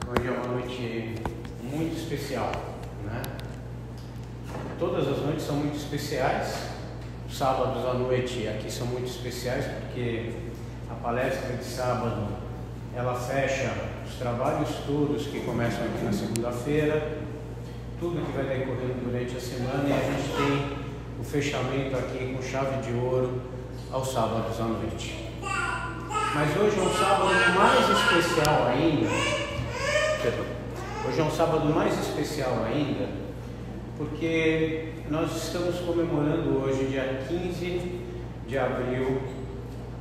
Hoje é uma noite muito especial, né? Todas as noites são muito especiais. Os sábados à noite aqui são muito especiais porque a palestra de sábado ela fecha os trabalhos todos que começam aqui na segunda-feira, tudo que vai decorrendo durante a semana, e a gente tem o fechamento aqui com chave de ouro aos sábados à noite. Mas hoje é um sábado mais especial ainda. Hoje é um sábado mais especial ainda, porque nós estamos comemorando hoje, dia 15 de abril,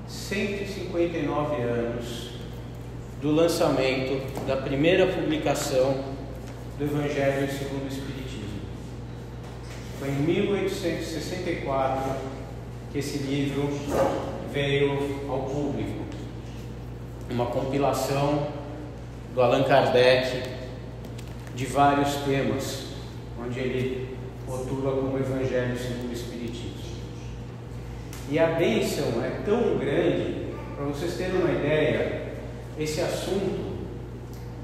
159 anos do lançamento da primeira publicação do Evangelho segundo o Espiritismo. Foi em 1864 que esse livro veio ao público, uma compilação do Allan Kardec de vários temas, onde ele rotula como Evangelho segundo o Espiritismo. E a bênção é tão grande, para vocês terem uma ideia, esse assunto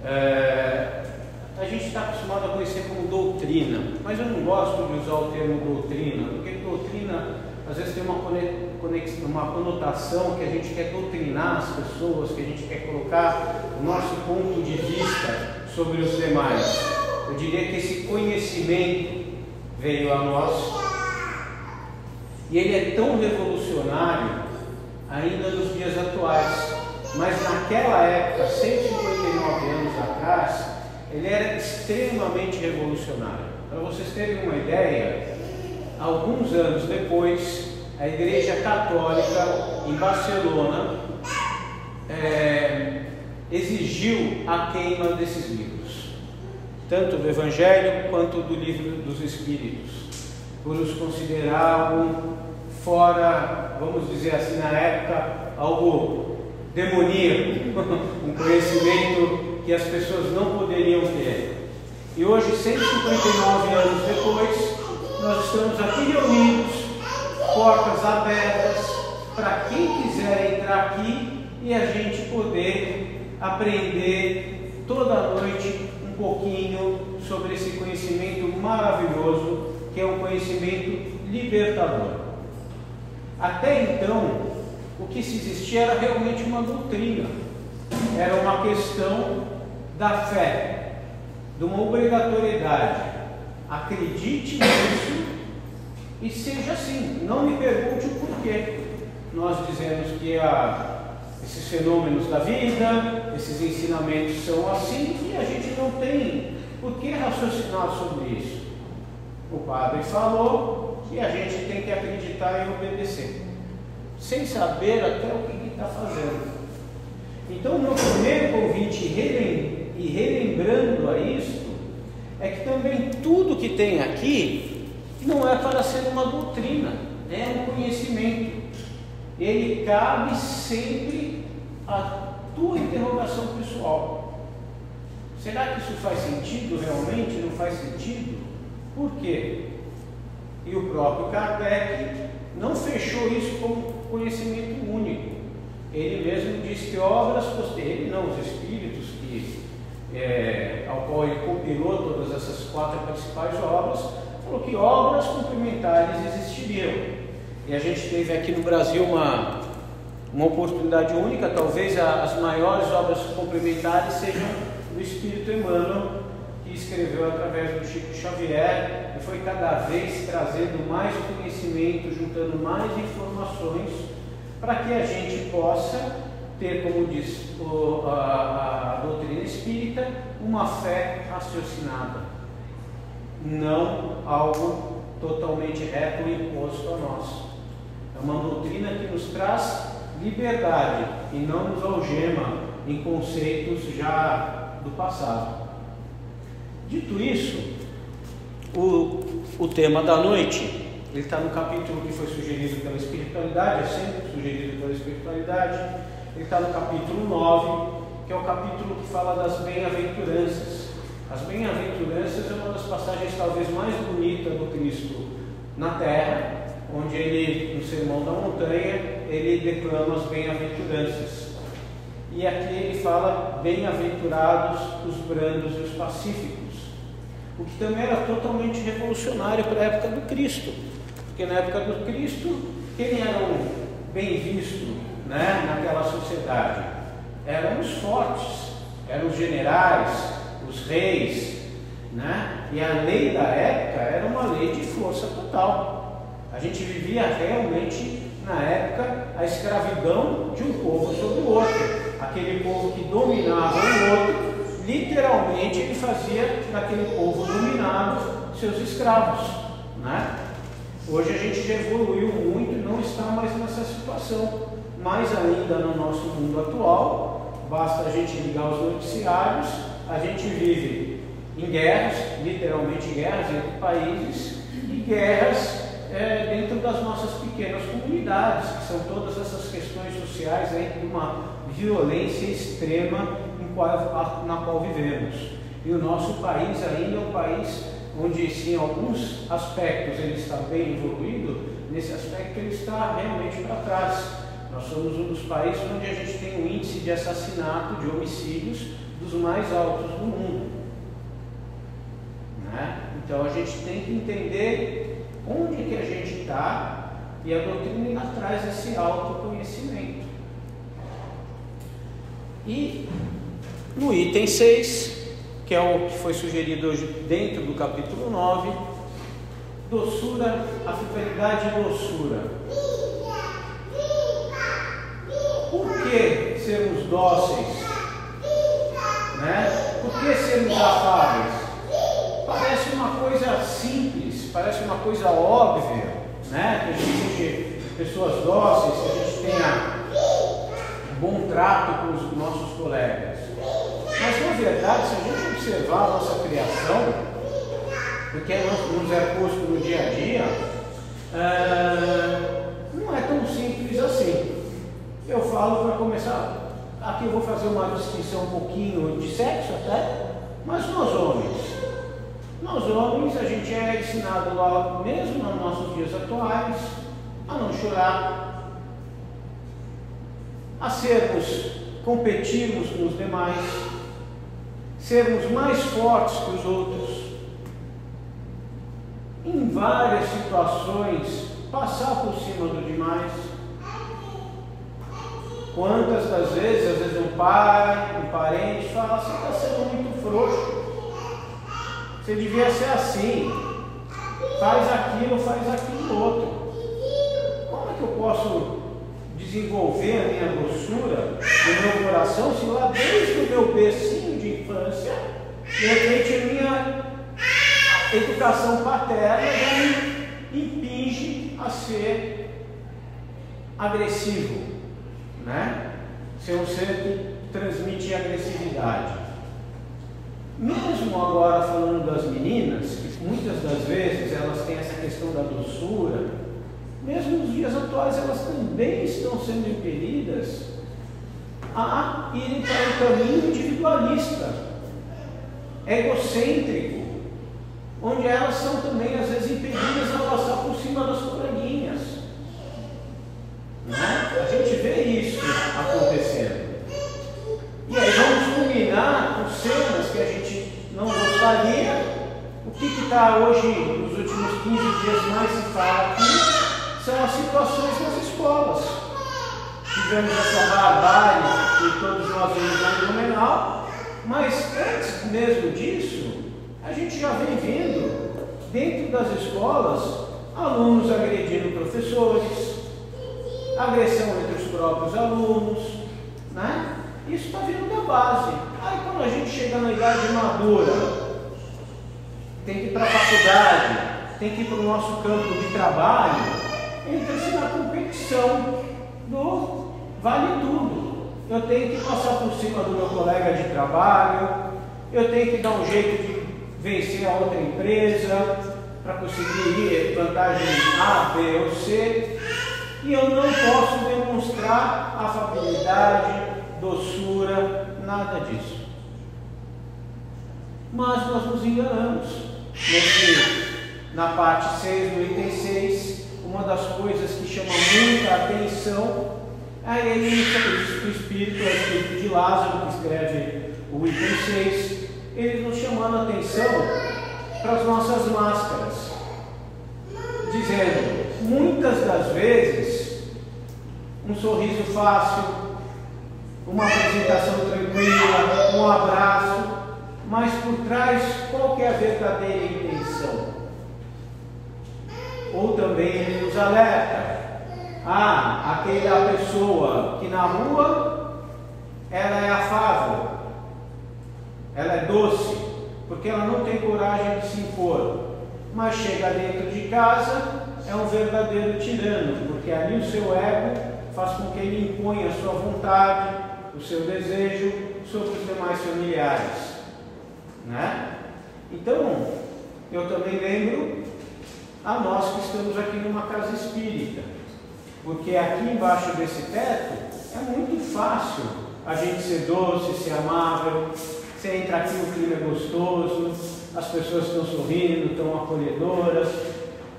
a gente está acostumado a conhecer como doutrina, mas eu não gosto de usar o termo doutrina, porque doutrina às vezes tem uma conotação que a gente quer doutrinar as pessoas, que a gente quer colocar o nosso ponto de vista sobre os demais. Eu diria que esse conhecimento veio a nós e ele é tão revolucionário ainda nos dias atuais, mas naquela época, 159 anos atrás, ele era extremamente revolucionário. Para vocês terem uma ideia, alguns anos depois, a Igreja Católica em Barcelona exigiu a queima desses livros, tanto do Evangelho quanto do Livro dos Espíritos, por os consideravam fora, vamos dizer assim, na época, algo demoníaco, um conhecimento que as pessoas não poderiam ter. E hoje, 159 anos depois, nós estamos aqui reunidos, portas abertas para quem quiser entrar aqui e a gente poder aprender toda noite um pouquinho sobre esse conhecimento maravilhoso que é um conhecimento libertador. Até então, o que se existia era realmente uma doutrina, era uma questão da fé, de uma obrigatoriedade. Acredite nisso e seja assim, não me pergunte o porquê. Nós dizemos que esses fenômenos da vida, esses ensinamentos são assim, e a gente não tem por que raciocinar sobre isso. O padre falou e a gente tem que acreditar e obedecer, sem saber até o que ele está fazendo. Então, meu primeiro convite, e relembrando a isso, é que também tudo que tem aqui não é para ser uma doutrina, é um conhecimento. Ele cabe sempre à tua interrogação pessoal. Será que isso faz sentido realmente? Não faz sentido? Por quê? E o próprio Kardec não fechou isso como conhecimento único. Ele mesmo disse que obras posteriores, ele não, os espíritos ao qual ele compilou todas essas 4 principais obras, falou que obras complementares existiriam. E a gente teve aqui no Brasil uma oportunidade única, talvez as maiores obras complementares sejam do Espírito Emmanuel, que escreveu através do Chico Xavier, e foi cada vez trazendo mais conhecimento, juntando mais informações, para que a gente possa ter, como diz a doutrina espírita, uma fé raciocinada, não algo totalmente reto e imposto a nós. É uma doutrina que nos traz liberdade e não nos algema em conceitos já do passado. Dito isso, o tema da noite, ele está no capítulo que foi sugerido pela espiritualidade, é sempre sugerido pela espiritualidade. Ele está no capítulo 9, que é o capítulo que fala das bem-aventuranças. As bem-aventuranças é uma das passagens talvez mais bonitas do Cristo na Terra, onde ele, no Sermão da Montanha, ele declama as bem-aventuranças. E aqui ele fala bem-aventurados os brandos e os pacíficos, o que também era totalmente revolucionário para a época do Cristo, porque na época do Cristo, quem eram bem vistos, né, naquela sociedade? Eram os fortes, eram os generais, os reis, né? E a lei da época era uma lei de força total. A gente vivia realmente, na época, a escravidão de um povo sobre o outro. Aquele povo que dominava o outro, literalmente ele fazia daquele povo dominado seus escravos, né? Hoje a gente já evoluiu muito e não está mais nessa situação. Mais ainda no nosso mundo atual, basta a gente ligar os noticiários, a gente vive em guerras, literalmente guerras entre países, e guerras dentro das nossas pequenas comunidades, que são todas essas questões sociais de uma violência extrema na qual vivemos. E o nosso país ainda é um país onde, sim, em alguns aspectos ele está bem evoluído, nesse aspecto ele está realmente para trás. Nós somos um dos países onde a gente tem um índice de assassinato, de homicídios, dos mais altos do mundo, né? Então a gente tem que entender onde que a gente está, e a doutrina traz esse autoconhecimento. E no item 6, que é o que foi sugerido hoje dentro do capítulo 9, doçura, afetividade e doçura. Por que sermos dóceis? Né? Por que sermos afáveis? Parece uma coisa simples, parece uma coisa óbvia, né? Que a gente seja pessoas dóceis, que a gente tenha bom trato com os nossos colegas. Mas na verdade, se a gente observar a nossa criação, o que nos é posto no dia a dia, não é tão simples assim. Eu falo, para começar, aqui eu vou fazer uma distinção um pouquinho de sexo até, mas nós homens a gente é ensinado lá, mesmo nos nossos dias atuais, a não chorar, a competirmos com os demais, sermos mais fortes que os outros, em várias situações, passar por cima do demais. Quantas das vezes, às vezes um pai, um parente fala, você está sendo muito frouxo, você devia ser assim, faz aquilo outro. Como é que eu posso desenvolver a minha doçura no meu coração, se lá desde o meu bercinho de infância, de repente a minha educação paterna me impinge a ser agressivo, né? Ser um ser que transmite agressividade. Mesmo agora falando das meninas, que muitas das vezes elas têm essa questão da doçura, mesmo nos dias atuais elas também estão sendo impelidas a irem para o caminho individualista, egocêntrico, onde elas são também às vezes impedidas a passar por cima das coleguinhas, né? A gente vê isso acontecendo. E aí vamos culminar com cenas que a gente não gostaria. O que está hoje, nos últimos 15 dias mais se fala aqui, são as situações nas escolas. Tivemos essa barbárie que todos nós vimos na Blumenau, mas antes mesmo disso, a gente já vem vendo, dentro das escolas, alunos agredindo professores, agressão entre os próprios alunos, né? Isso está vindo da base. Aí quando a gente chega na idade madura, tem que ir para a faculdade, tem que ir para o nosso campo de trabalho, entra-se na competição do vale tudo. Eu tenho que passar por cima do meu colega de trabalho, eu tenho que dar um jeito de vencer a outra empresa para conseguir vantagem A, B ou C, e eu não posso demonstrar afabilidade, doçura, nada disso. Mas nós nos enganamos. Na parte 6, no item 6, uma das coisas que chama muita atenção Aí o espírito de Lázaro, que escreve o item 6, ele nos chamando a atenção para as nossas máscaras, dizendo, muitas das vezes, um sorriso fácil, uma apresentação tranquila, um abraço, mas por trás, qual que é a verdadeira intenção? Ou também ele nos alerta, aquela pessoa que na rua, ela é afável, ela é doce, porque ela não tem coragem de se impor, mas chega dentro de casa, é um verdadeiro tirano, porque ali o seu ego faz com que ele imponha a sua vontade, o seu desejo sobre os demais familiares, né? Então, eu também lembro a nós que estamos aqui numa casa espírita, porque aqui embaixo desse teto é muito fácil a gente ser doce, ser amável. Você entra aqui, o clima é gostoso, as pessoas estão sorrindo, estão acolhedoras.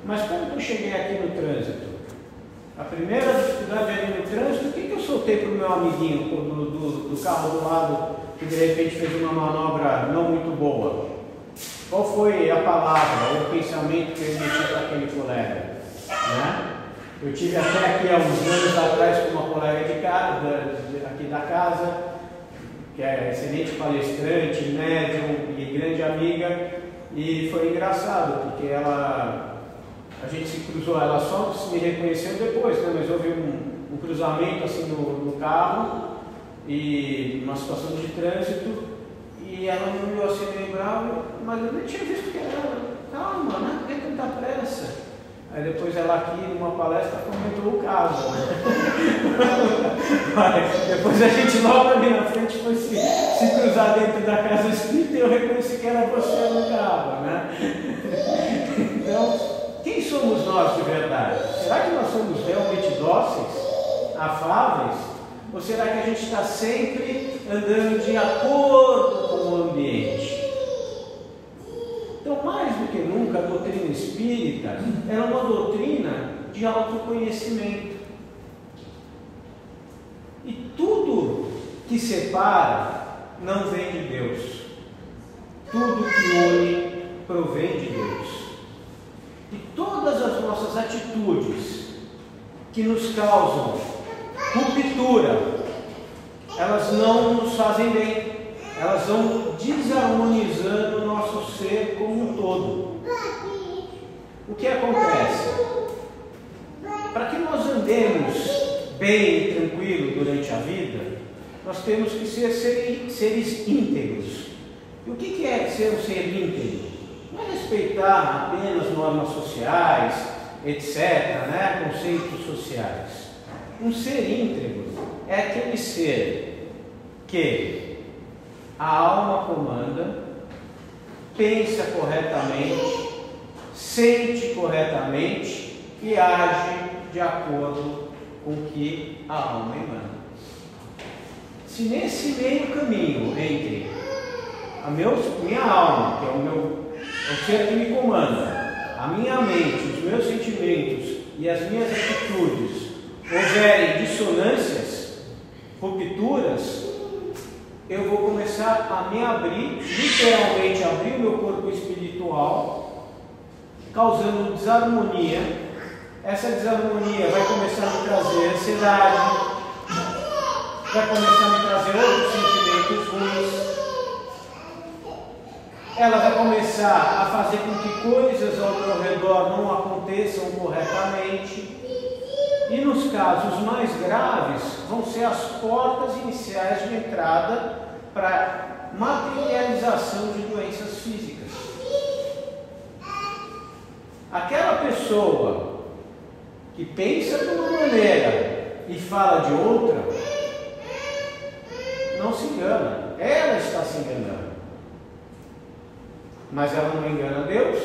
Mas quando eu cheguei aqui no trânsito, a primeira dificuldade ali no trânsito, o que eu soltei para o meu amiguinho do carro do lado, que de repente fez uma manobra não muito boa? Qual foi a palavra ou o pensamento que eu deixei para aquele colega? Né? Eu tive até aqui há uns anos atrás com uma colega de casa, aqui da casa, que é excelente palestrante, médium e grande amiga, e foi engraçado, porque a gente se cruzou, ela só me reconheceu depois, né? Mas houve um cruzamento assim no carro, e uma situação de trânsito, e ela me olhou assim, lembrava, mas eu nem tinha visto que era, calma, né? Por que tanta pressa? Aí depois ela aqui, numa palestra, comentou o caso. Depois a gente logo ali na frente foi se cruzar dentro da casa espírita e eu reconheci que era você no carro, né? Então, quem somos nós de verdade? Será que nós somos realmente dóceis, afáveis? Ou será que a gente está sempre andando de acordo com o ambiente? Então, mais do que nunca, a doutrina espírita era uma doutrina de autoconhecimento. E tudo que separa não vem de Deus. Tudo que une provém de Deus. E todas as nossas atitudes que nos causam ruptura, elas não nos fazem bem. Elas vão desarmonizando o nosso ser como um todo. O que acontece? Para que nós andemos bem e tranquilo durante a vida, nós temos que ser seres íntegros. E o que é ser um ser íntegro? Não é respeitar apenas normas sociais, etc., né? Conceitos sociais. Um ser íntegro é aquele ser que a alma comanda, pensa corretamente, sente corretamente e age de acordo com o que a alma emana. Se nesse meio caminho entre a minha alma, que é o ser que me comanda, a minha mente, os meus sentimentos e as minhas atitudes houverem dissonâncias, rupturas, eu vou começar a me abrir, literalmente abrir o meu corpo espiritual, causando desarmonia. Essa desarmonia vai começar a me trazer ansiedade, vai começar a me trazer outros sentimentos ruins. Ela vai começar a fazer com que coisas ao meu redor não aconteçam corretamente. E nos casos mais graves, vão ser as portas iniciais de entrada para materialização de doenças físicas. Aquela pessoa que pensa de uma maneira e fala de outra, não se engana, ela está se enganando. Mas ela não engana Deus,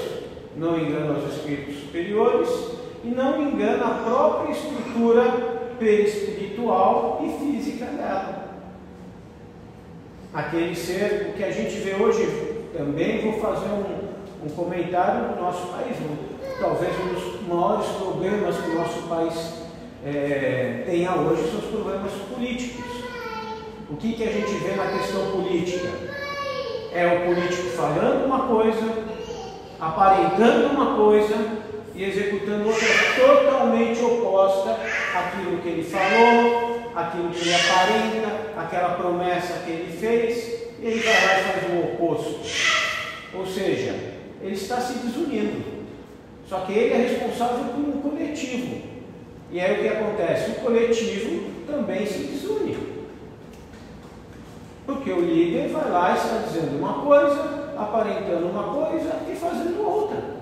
não engana os espíritos superiores e não engana a própria estrutura perispiritual e física dela. Aquele ser, o que a gente vê hoje, também vou fazer um comentário do nosso país, talvez um dos maiores problemas que o nosso país tenha hoje seus problemas políticos. O que a gente vê na questão política? É o político falando uma coisa, aparentando uma coisa e executando outra totalmente oposta àquilo que ele falou, àquilo que ele aparenta, àquela promessa que ele fez, e ele vai lá e faz o oposto. Ou seja, ele está se desunindo. Só que ele é responsável por um coletivo. E aí o que acontece? O coletivo também se desune. Porque o líder vai lá e está dizendo uma coisa, aparentando uma coisa e fazendo outra.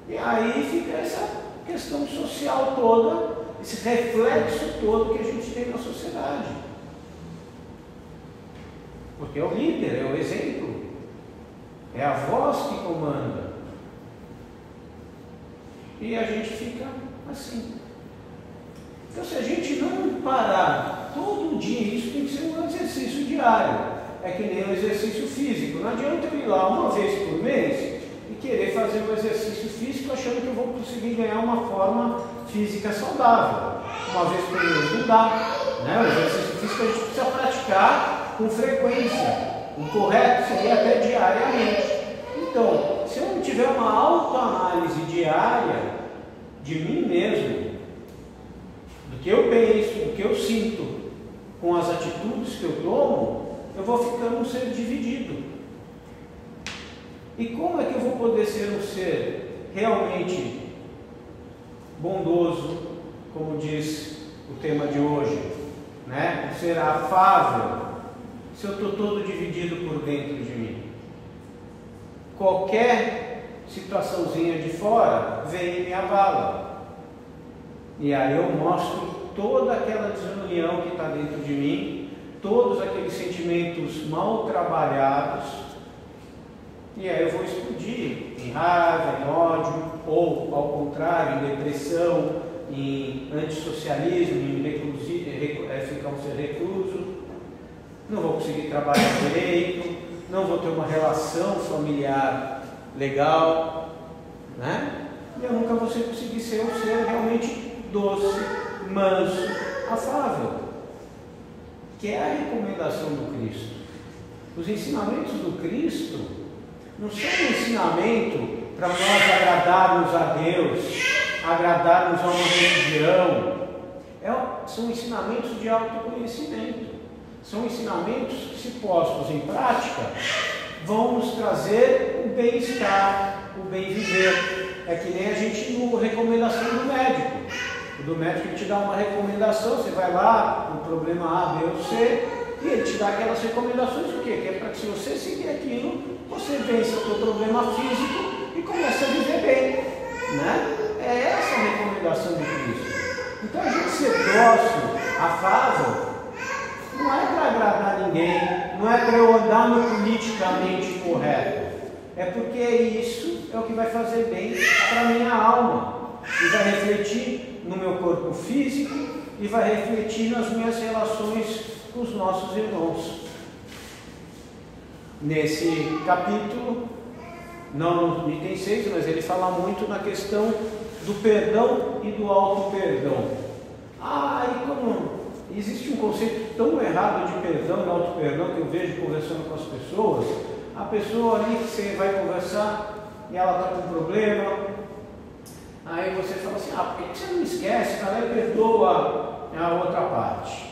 E aí fica essa questão social toda, esse reflexo todo que a gente tem na sociedade. Porque é o líder, é o exemplo, é a voz que comanda. E a gente fica assim. Então, se a gente não parar todo dia, isso tem que ser um exercício diário. É que nem um exercício físico. Não adianta eu ir lá uma vez por mês e querer fazer um exercício físico achando que eu vou conseguir ganhar uma forma física saudável. Uma vez por mês não dá. Né? O exercício físico a gente precisa praticar com frequência. O correto seria até diariamente. Então, se eu não tiver uma autoanálise diária de mim mesmo, do que eu penso, do que eu sinto, com as atitudes que eu tomo, eu vou ficando um ser dividido. E como é que eu vou poder ser um ser realmente bondoso, como diz o tema de hoje, né? Um ser afável, se eu estou todo dividido por dentro de mim? Qualquer situaçãozinha de fora vem e me abala. E aí eu mostro toda aquela desunião que está dentro de mim, todos aqueles sentimentos mal trabalhados, e aí eu vou explodir em raiva, em ódio, ou ao contrário, em depressão, em antissocialismo, em ficar um ser recluso, não vou conseguir trabalhar direito, não vou ter uma relação familiar legal, né? E eu nunca vou conseguir ser um ser realmente doce, manso, afável, que é a recomendação do Cristo. Os ensinamentos do Cristo não são um ensinamento para nós agradarmos a Deus, agradarmos a uma religião. São ensinamentos de autoconhecimento. São ensinamentos que, se postos em prática, vão nos trazer o bem-estar, o bem-viver. É que nem a gente no recomendação do médico. O do médico ele te dá uma recomendação, você vai lá, no problema A, B ou C, e ele te dá aquelas recomendações, o quê? Que é para que, se você seguir aquilo, você vença o seu problema físico e comece a viver bem. Né? É essa a recomendação de Cristo. Então a gente ser dócil, afável, não é para agradar ninguém, não é para eu andar no politicamente correto. É porque isso é o que vai fazer bem para a minha alma. E vai refletir no meu corpo físico e vai refletir nas minhas relações com os nossos irmãos. Nesse capítulo, não no item 6, mas ele fala muito na questão do perdão e do auto-perdão. E como existe um conceito tão errado de perdão e auto-perdão que eu vejo conversando com as pessoas. A pessoa ali que você vai conversar e ela está com um problema, aí você fala assim, por que você não esquece, cara, e perdoa a outra parte?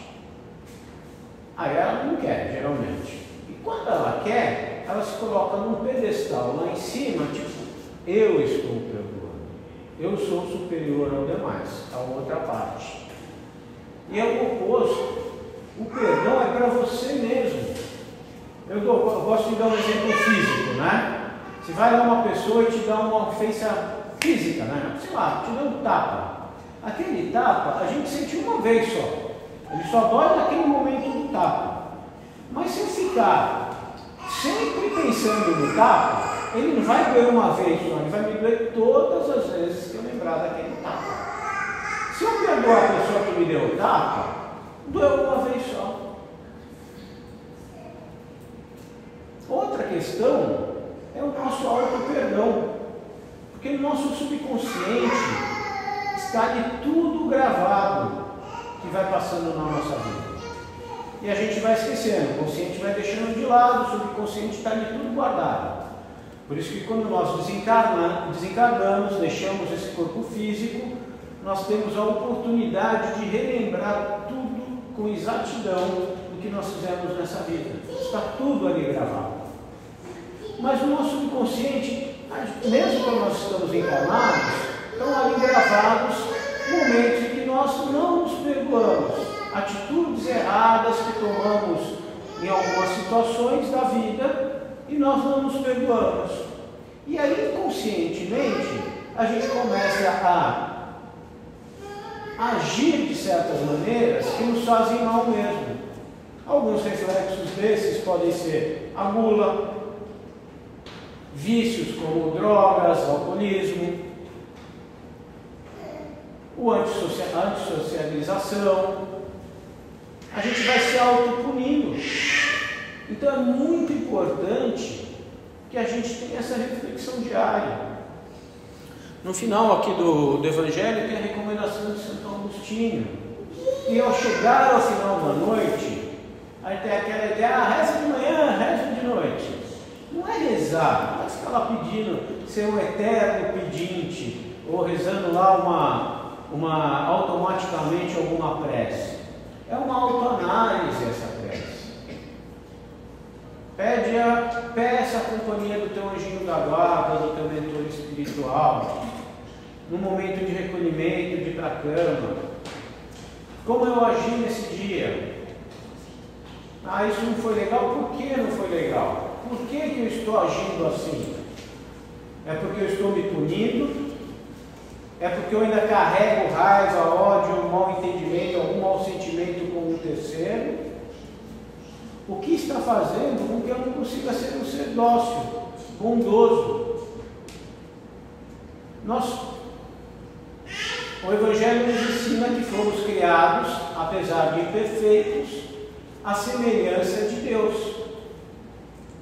Aí ela não quer, geralmente. E quando ela quer, ela se coloca num pedestal lá em cima, tipo, eu estou perdoando, eu sou superior ao demais, à outra parte. E é o oposto. O perdão é para você mesmo. Eu gosto de dar um exemplo físico, né? Se vai lá uma pessoa e te dá uma ofensa física, né? Sei lá, te dá um tapa. Aquele tapa a gente sente uma vez só. Ele só dói naquele momento do tapa. Mas se eu ficar sempre pensando no tapa, ele não vai doer uma vez só, ele vai me doer todas as vezes que eu lembrar daquele tapa. Se eu perdoar a pessoa que me deu o tapa, doeu uma vez só. Outra questão é o nosso auto-perdão. Porque no nosso subconsciente está ali tudo gravado que vai passando na nossa vida. E a gente vai esquecendo, o consciente vai deixando de lado, o subconsciente está ali tudo guardado. Por isso que quando nós desencarnamos, deixamos esse corpo físico, nós temos a oportunidade de relembrar tudo com exatidão do que nós fizemos nessa vida. Está tudo ali gravado. Mas o nosso subconsciente, mesmo quando nós estamos encarnados, estão ali gravados momentos em que nós não nos perdoamos, atitudes erradas que tomamos em algumas situações da vida e nós não nos perdoamos. E aí, inconscientemente, a gente começa a agir de certas maneiras que nos fazem mal mesmo. Alguns reflexos desses podem ser a gula, vícios como drogas, alcoolismo, a antissocialização. A gente vai se autopunindo. Então é muito importante que a gente tenha essa reflexão diária. No final aqui do Evangelho tem a recomendação de Santo Agostinho. E ao chegar ao final da noite, aí tem aquela ideia, reza de manhã, reza de noite. Não é rezar, não é ficar lá pedindo, ser um eterno pedinte, ou rezando lá automaticamente alguma prece. É uma autoanálise essa prece. Peça a companhia do teu anjinho da guarda, do teu mentor espiritual, no momento de recolhimento, de ir para a cama. Como eu agi nesse dia? Isso não foi legal. Por que não foi legal? Por que eu estou agindo assim? É porque eu estou me punindo? É porque eu ainda carrego raiva, ódio, mau entendimento, algum mau sentimento com o terceiro? O que está fazendo com que eu não consiga ser um ser dócil, bondoso? O Evangelho nos ensina que fomos criados, apesar de imperfeitos, à semelhança de Deus.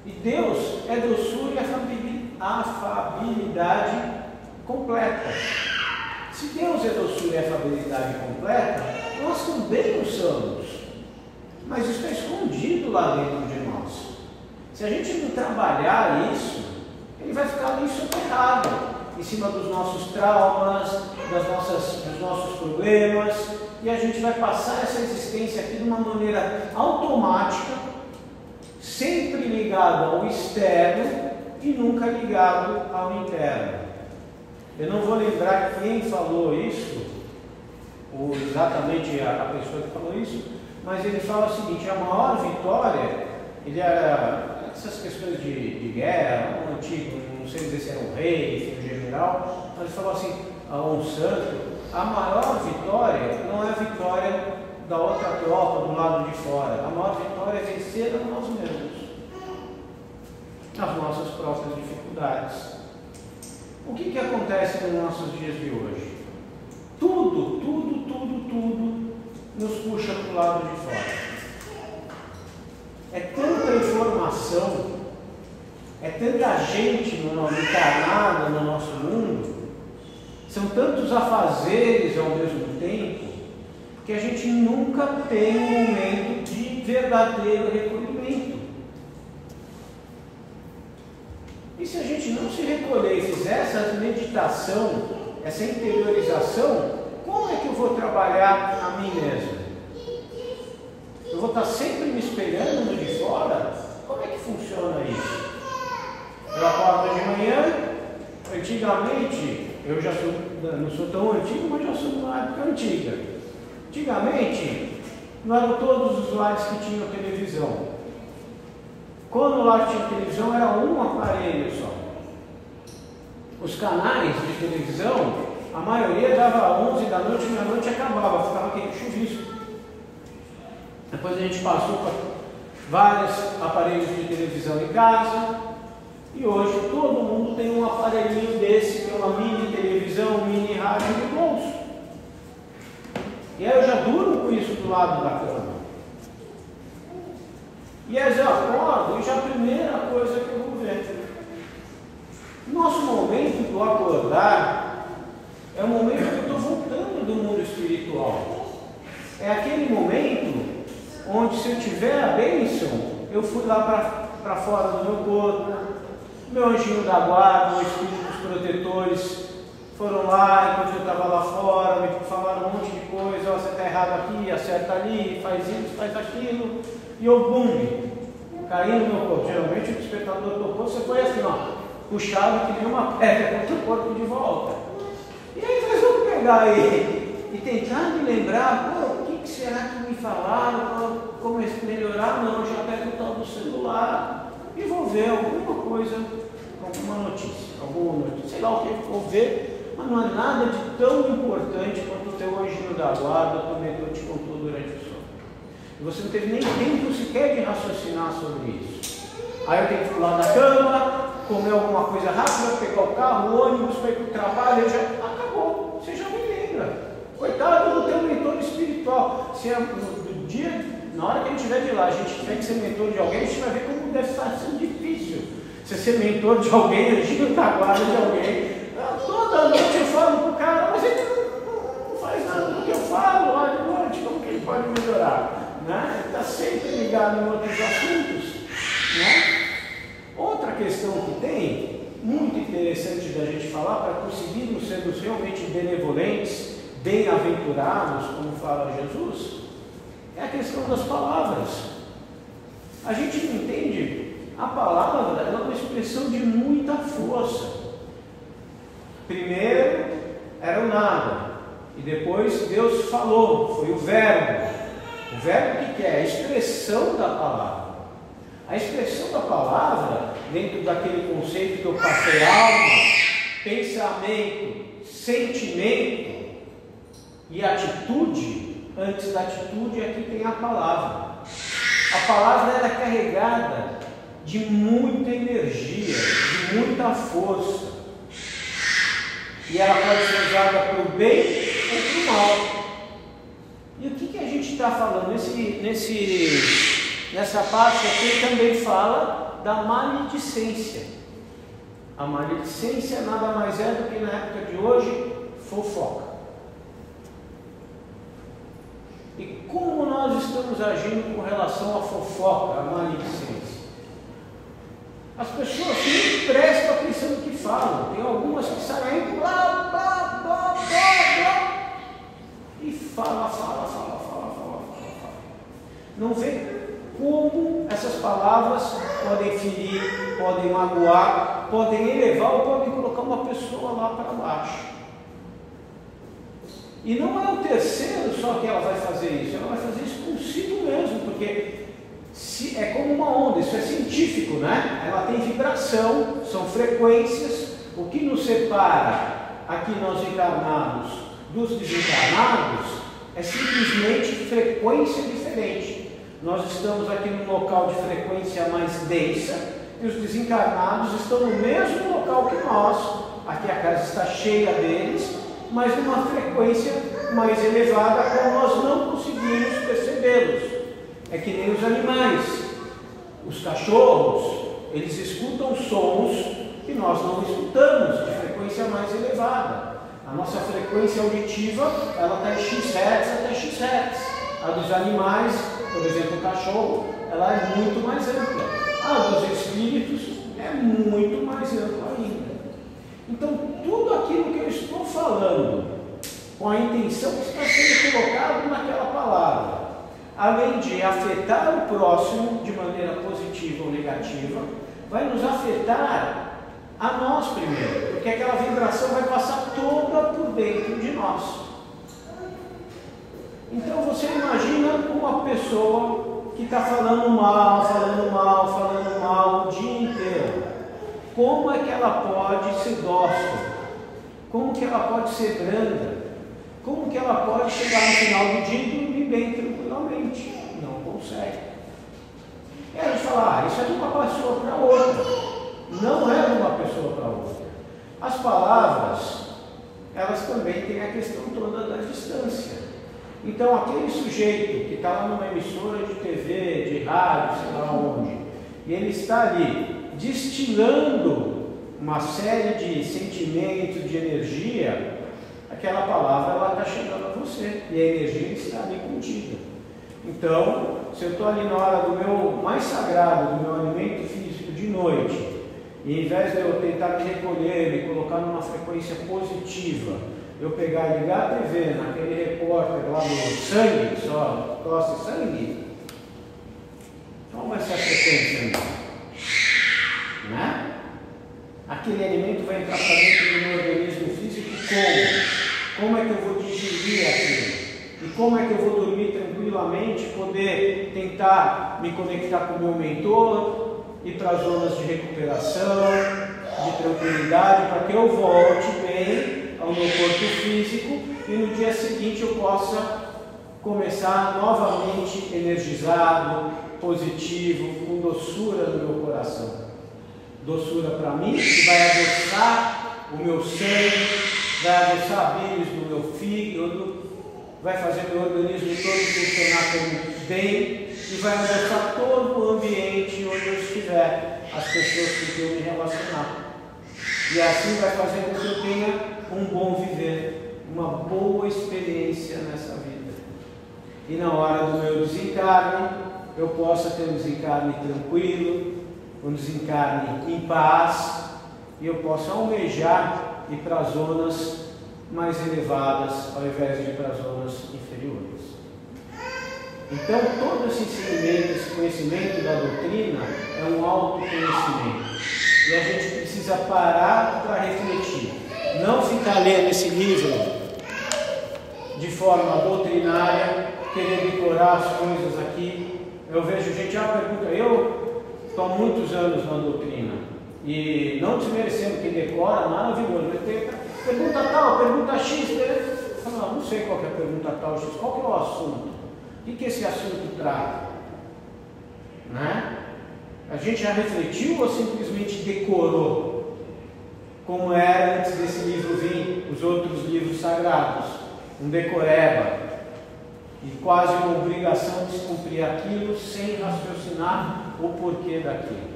E Deus é doçura e afabilidade completa. Se Deus é doçura e afabilidade completa, nós também o somos. Mas isso está escondido lá dentro de nós. Se a gente não trabalhar isso, ele vai ficar ali soterrado, em cima dos nossos traumas, dos nossos problemas, e a gente vai passar essa existência aqui de uma maneira automática, sempre ligado ao externo e nunca ligado ao interno. Eu não vou lembrar quem falou isso, ou exatamente a pessoa que falou isso, mas ele fala o seguinte: a maior vitória, ele era essas questões de guerra, um antigo, não sei dizer se era um rei, enfim, um general, mas ele falou assim, um santo, a maior vitória não é a vitória da outra tropa do lado de fora, a maior vitória é vencer a nós mesmos, as nossas próprias dificuldades. O que acontece nos nossos dias de hoje? Tudo nos puxa para o lado de fora. É tanta informação, é tanta gente encarnada no nosso mundo, são tantos afazeres ao mesmo tempo, que a gente nunca tem um momento de verdadeiro recolhimento. E se a gente não se recolher e fizer essa meditação, essa interiorização, como é que eu vou trabalhar a mim mesmo? Eu vou estar sempre me espelhando no de fora? Como é que funciona isso? Eu acordo de manhã, antigamente, não sou tão antigo, mas já sou de uma época antiga. Antigamente, não eram todos os lares que tinham televisão. Quando o lar tinha televisão, era um aparelho só. Os canais de televisão, a maioria dava 11 da noite, meia-noite acabava, ficava aquele chuvisco. Depois a gente passou para vários aparelhos de televisão em casa, e hoje todo mundo tem um aparelhinho desse, que é uma mini televisão, um mini rádio no bolso. E aí eu já durmo com isso do lado da cama. E aí eu acordo e já a primeira coisa que eu vou ver. Nosso momento do acordar é o momento que eu estou voltando espiritual. É aquele momento onde, se eu tiver a bênção, eu fui lá para fora do meu corpo, meu anjinho da guarda, meus espíritos protetores foram lá enquanto eu estava lá fora, me falaram um monte de coisa, você está errado aqui, acerta ali, faz isso, faz aquilo, e eu, bum, caí no meu corpo. Geralmente o despertador tocou, você foi assim, ó, puxado que nem uma pedra contra o corpo de volta. E aí nós vamos pegar aí e tentar me lembrar, pô, o que será que me falaram, como melhorar? Não, já pego o tal do celular e vou ver alguma coisa, alguma notícia, sei lá o que vou ver, mas não é nada de tão importante quanto o teu anjinho da guarda, o teu mentor te contou durante o sono. E você não teve nem tempo sequer de raciocinar sobre isso. Aí eu tenho que pular da cama, comer alguma coisa rápida, pegar o carro, o ônibus para ir para o trabalho, já acabou, você já me lembra. Coitado do teu mentor espiritual. Se no dia, na hora que a gente estiver de lá, a gente tiver que ser mentor de alguém, a gente vai ver como deve estar sendo difícil. Você ser mentor de alguém, anjinho da guarda de alguém. Toda noite eu falo para o cara, mas ele não faz nada do que eu falo lá de noite, como que ele pode melhorar? Né? Ele está sempre ligado em outros assuntos. Né? Outra questão que tem, muito interessante da gente falar, para conseguirmos sermos realmente benevolentes, bem-aventurados, como fala Jesus, é a questão das palavras. A gente não entende, a palavra é uma expressão de muita força. Primeiro era o nada, e depois Deus falou, foi o verbo. O verbo o que é? A expressão da palavra. A expressão da palavra, dentro daquele conceito que eu passei, alma, pensamento, sentimento e atitude, antes da atitude aqui tem a palavra. A palavra era carregada de muita energia, de muita força. E ela pode ser usada para o bem ou para o mal. E o que a gente está falando? Nessa parte aqui também fala da maledicência. A maledicência nada mais é do que, na época de hoje, fofoca. E como nós estamos agindo com relação à fofoca, à maledicência? As pessoas nem prestam atenção no que falam. Tem algumas que saem blá, blá, blá, blá, blá, e fala. Não vê como essas palavras podem ferir, podem magoar, podem elevar ou podem colocar uma pessoa lá para baixo. E não é o terceiro só que ela vai fazer isso, ela vai fazer isso consigo mesmo, porque é como uma onda, isso é científico, né? Ela tem vibração, são frequências. O que nos separa aqui nós encarnados dos desencarnados é simplesmente frequência diferente. Nós estamos aqui num local de frequência mais densa e os desencarnados estão no mesmo local que nós. Aqui a casa está cheia deles, mas numa frequência mais elevada, como nós não conseguimos percebê-los. É que nem os animais. Os cachorros, eles escutam sons que nós não escutamos, de frequência mais elevada. A nossa frequência auditiva, ela está em X Hz até X Hz. A dos animais, por exemplo, o cachorro, ela é muito mais ampla. A dos espíritos é muito mais ampla ainda. Então, tudo aquilo que eu estou falando, com a intenção que está sendo colocado naquela palavra, além de afetar o próximo de maneira positiva ou negativa, vai nos afetar a nós primeiro, porque aquela vibração vai passar toda por dentro de nós. Então você imagina uma pessoa que está falando mal o dia inteiro. Como é que ela pode ser dócil? Como que ela pode ser branda? Como que ela pode chegar no final do dia e dormir bem tranquilamente? Não consegue. E a gente fala, isso é de uma pessoa para outra. Não é de uma pessoa para outra. As palavras, elas também têm a questão toda da distância. Então aquele sujeito que está lá numa emissora de TV, de rádio, sei lá onde, e ele está ali destilando uma série de sentimentos, de energia, aquela palavra está chegando a você e a energia está ali contida. Então, se eu estou ali na hora do meu mais sagrado, do meu alimento físico de noite, e em vez de eu tentar me recolher, me colocar numa frequência positiva, eu pegar e ligar a TV naquele repórter lá do sangue, só tosse sangue, qual vai ser a frequência? Né? Aquele alimento vai entrar para dentro do meu organismo físico como? Como é que eu vou digerir aquilo? E como é que eu vou dormir tranquilamente, poder tentar me conectar com o meu mentor, ir para as zonas de recuperação, de tranquilidade, para que eu volte bem ao meu corpo físico e no dia seguinte eu possa começar novamente energizado, positivo, com doçura no meu coração. Doçura para mim, que vai adoçar o meu sangue, vai adoçar bilhos do meu fígado, vai fazer meu organismo todo funcionar bem e vai adoçar todo o ambiente onde eu estiver, as pessoas com quem eu me relacionar. E assim vai fazer com que eu tenha um bom viver, uma boa experiência nessa vida. E na hora do meu desencarne, eu possa ter um desencarne tranquilo, um desencarne em paz, e eu possa almejar ir para zonas mais elevadas, ao invés de ir para zonas inferiores. Então, todo esse ensinamento, esse conhecimento da doutrina é um autoconhecimento. E a gente precisa parar para refletir. Não ficar lendo esse livro de forma doutrinária, querer decorar as coisas aqui. Eu vejo gente, pergunta, eu estou há muitos anos na doutrina, e não desmerecendo quem decora, maravilhoso, mas tem pergunta tal, pergunta X, não sei qual que é a pergunta tal, X, qual que é o assunto? O que esse assunto trata? Né? A gente já refletiu ou simplesmente decorou? Como era antes desse livro vir, os outros livros sagrados, um decoreba, e quase uma obrigação de se cumprir aquilo sem raciocinar o porquê daquilo.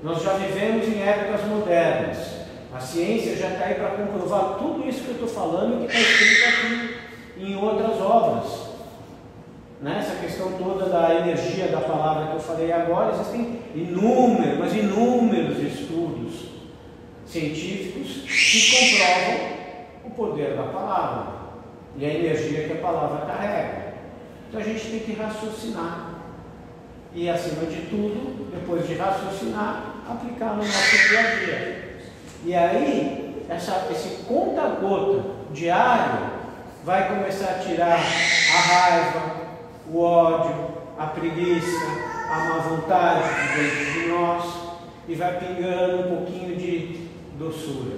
Nós já vivemos em épocas modernas, a ciência já está aí para comprovar tudo isso que eu estou falando, que está escrito aqui em outras obras. Nessa questão toda da energia da palavra que eu falei agora, existem inúmeros estudos científicos que comprovam o poder da palavra e a energia que a palavra carrega. Então a gente tem que raciocinar e, acima de tudo, depois de raciocinar, aplicar no nosso dia a dia. E aí, esse conta-gota diário vai começar a tirar a raiva, o ódio, a preguiça, a má vontade dentro de nós, e vai pingando um pouquinho de doçura,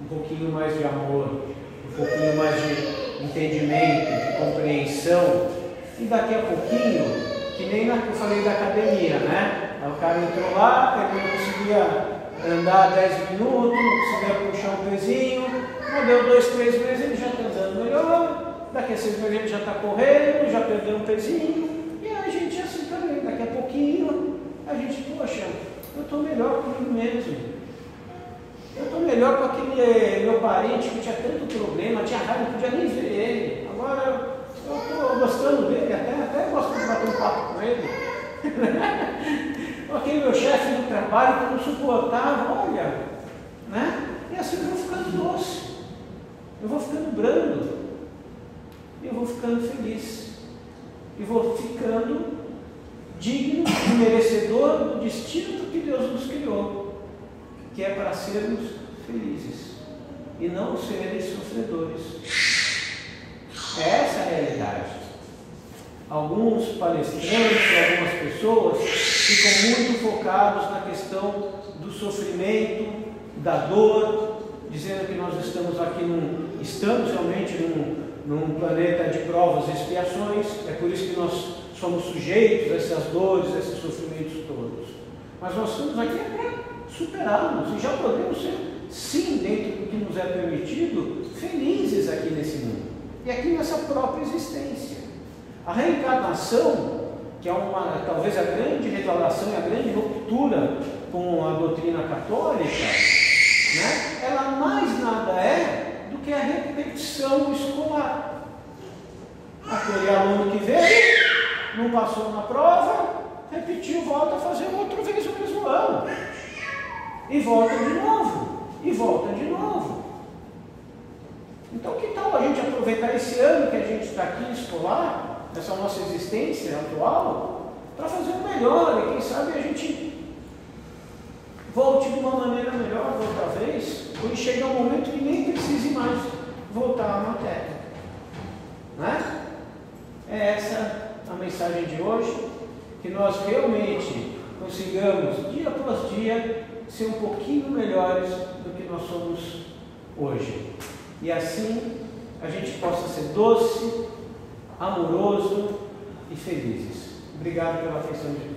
um pouquinho mais de amor, um pouquinho mais de entendimento, de compreensão, e daqui a pouquinho, que nem eu falei da academia, né? O cara entrou lá, ele não conseguia andar 10 minutos, não conseguia puxar um pezinho, mas deu 2, 3 meses, ele já está andando melhor, daqui a 6 meses ele já está correndo, já perdeu um pezinho, e a gente assim também, daqui a pouquinho, a gente, poxa, eu estou melhor comigo mesmo. Eu estou melhor com aquele meu parente que tinha tanto problema, tinha raiva, não podia nem ver ele. Agora eu estou gostando dele, até gosto de bater um papo com ele. Aquele meu chefe do trabalho que eu não suportava, olha, né? E assim eu vou ficando doce, eu vou ficando brando, eu vou ficando feliz, e vou ficando digno e merecedor do destino que Deus nos criou, que é para sermos felizes e não seres sofredores. É essa a realidade. Alguns palestrantes, algumas pessoas ficam muito focados na questão do sofrimento, da dor, dizendo que nós estamos aqui estamos realmente num planeta de provas e expiações, é por isso que nós somos sujeitos a essas dores, a esses sofrimentos todos. Mas nós estamos aqui para superá-los e já podemos ser, sim, dentro do que nos é permitido, felizes aqui nesse mundo e aqui nessa própria existência. A reencarnação, que é talvez a grande revelação e a grande ruptura com a doutrina católica, né? Ela mais nada é do que a repetição escolar. Aquele aluno que veio, não passou na prova, repetiu, volta a fazer outra vez o mesmo ano. E volta de novo. E volta de novo. Então, que tal a gente aproveitar esse ano que a gente está aqui escolar, essa nossa existência atual, para fazer o melhor, e quem sabe a gente volte de uma maneira melhor outra vez, quando chegar um momento que nem precise mais voltar à matéria. Né? É essa a mensagem de hoje, que nós realmente consigamos, dia após dia, ser um pouquinho melhores do que nós somos hoje. E assim a gente possa ser doce, amoroso e felizes. Obrigado pela atenção de todos.